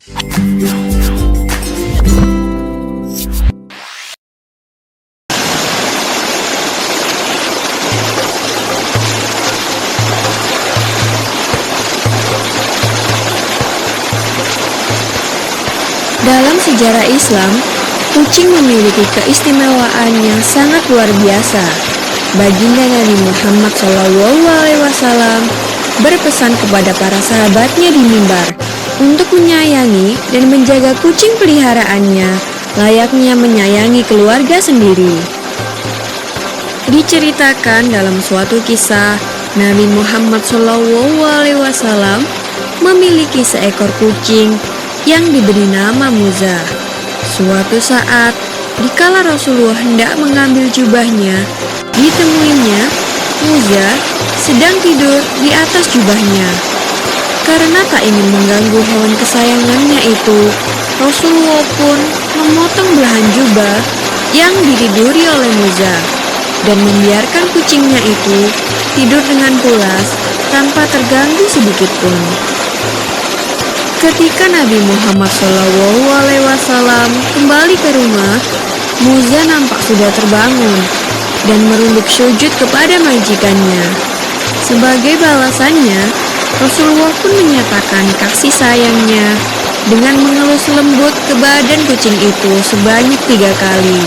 Dalam sejarah Islam, kucing memiliki keistimewaan yang sangat luar biasa. Baginda Nabi Muhammad SAW berpesan kepada para sahabatnya di mimbar untuk menyayangi dan menjaga kucing peliharaannya layaknya menyayangi keluarga sendiri. Diceritakan dalam suatu kisah, Nabi Muhammad SAW memiliki seekor kucing yang diberi nama Muza. Suatu saat, dikala Rasulullah hendak mengambil jubahnya, ditemuinya Muza sedang tidur di atas jubahnya. Karena tak ingin mengganggu hewan kesayangannya itu, Rasulullah pun memotong belahan jubah yang ditiduri oleh Muza dan membiarkan kucingnya itu tidur dengan pulas tanpa terganggu sedikit pun. Ketika Nabi Muhammad SAW kembali ke rumah, Muza nampak sudah terbangun dan merunduk sujud kepada majikannya. Sebagai balasannya, Rasulullah pun menyatakan kasih sayangnya dengan mengelus lembut ke badan kucing itu sebanyak 3 kali.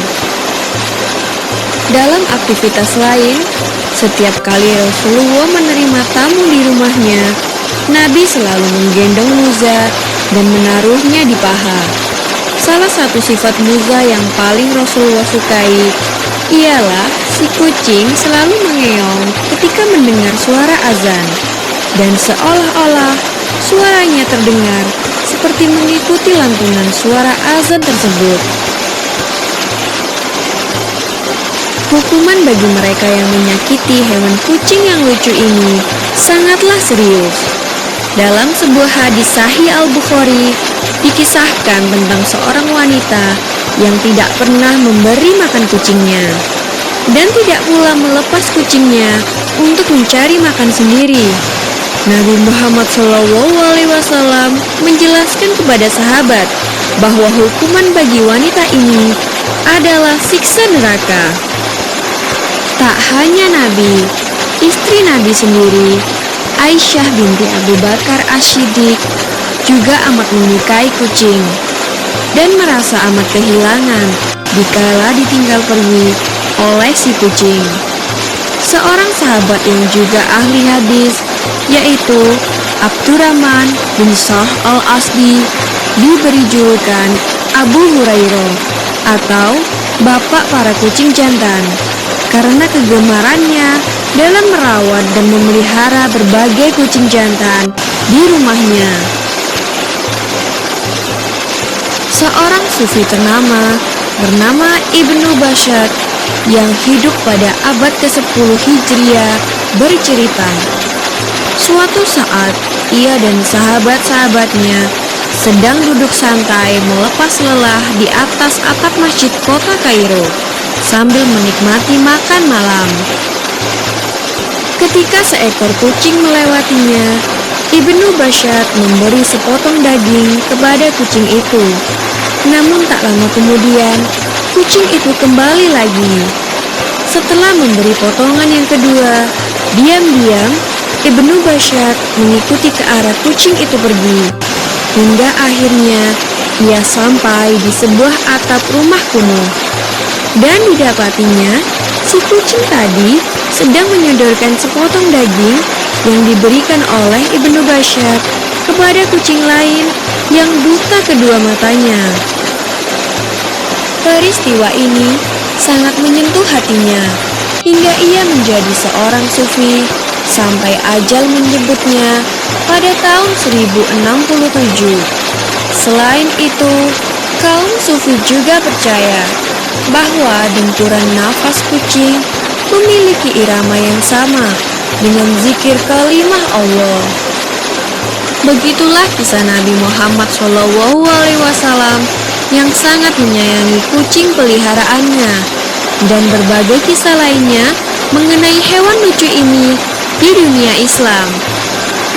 Dalam aktivitas lain, setiap kali Rasulullah menerima tamu di rumahnya, Nabi selalu menggendong Muza dan menaruhnya di paha. Salah satu sifat Muza yang paling Rasulullah sukai ialah si kucing selalu mengeong ketika mendengar suara azan, dan seolah-olah suaranya terdengar seperti mengikuti lantunan suara azan tersebut. Hukuman bagi mereka yang menyakiti hewan kucing yang lucu ini sangatlah serius. Dalam sebuah hadis Sahih Al-Bukhari, dikisahkan tentang seorang wanita yang tidak pernah memberi makan kucingnya dan tidak pula melepas kucingnya untuk mencari makan sendiri. Nabi Muhammad SAW menjelaskan kepada sahabat bahwa hukuman bagi wanita ini adalah siksa neraka. Tak hanya Nabi, istri Nabi sendiri, Aisyah binti Abu Bakar As-Siddiq, juga amat menyukai kucing dan merasa amat kehilangan dikala ditinggal pergi oleh si kucing. Seorang sahabat yang juga ahli hadis, yaitu Abdurrahman bin Sa'd Al-Asdi, diberi julukan Abu Hurairah atau bapak para kucing jantan karena kegemarannya dalam merawat dan memelihara berbagai kucing jantan di rumahnya. Seorang sufi ternama bernama Ibnu Bashar yang hidup pada abad ke-10 Hijriah bercerita, suatu saat ia dan sahabat-sahabatnya sedang duduk santai melepas lelah di atas atap masjid kota Kairo sambil menikmati makan malam. Ketika seekor kucing melewatinya, Ibnu Bashar memberi sepotong daging kepada kucing itu. Namun tak lama kemudian, kucing itu kembali lagi. Setelah memberi potongan yang kedua, diam-diam Ibnu Bashar mengikuti ke arah kucing itu pergi. Hingga akhirnya ia sampai di sebuah atap rumah kuno. Dan didapatinya, si kucing tadi sedang menyodorkan sepotong daging yang diberikan oleh Ibnu Bashar kepada kucing lain yang buta kedua matanya. Peristiwa ini sangat menyentuh hatinya hingga ia menjadi seorang sufi sampai ajal menjemputnya pada tahun 1067. Selain itu, kaum sufi juga percaya bahwa denturan nafas kucing memiliki irama yang sama dengan zikir kalimah Allah. Begitulah kisah Nabi Muhammad SAW yang sangat menyayangi kucing peliharaannya, dan berbagai kisah lainnya mengenai hewan lucu ini di dunia Islam.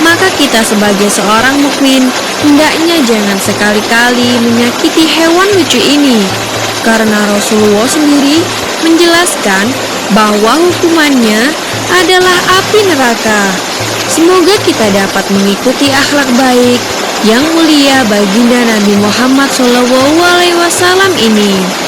maka kita sebagai seorang mukmin hendaknya jangan sekali-kali menyakiti hewan lucu ini, karena Rasulullah sendiri menjelaskan bahwa hukumannya adalah api neraka. Semoga kita dapat mengikuti akhlak baik yang mulia baginda Nabi Muhammad SAW ini.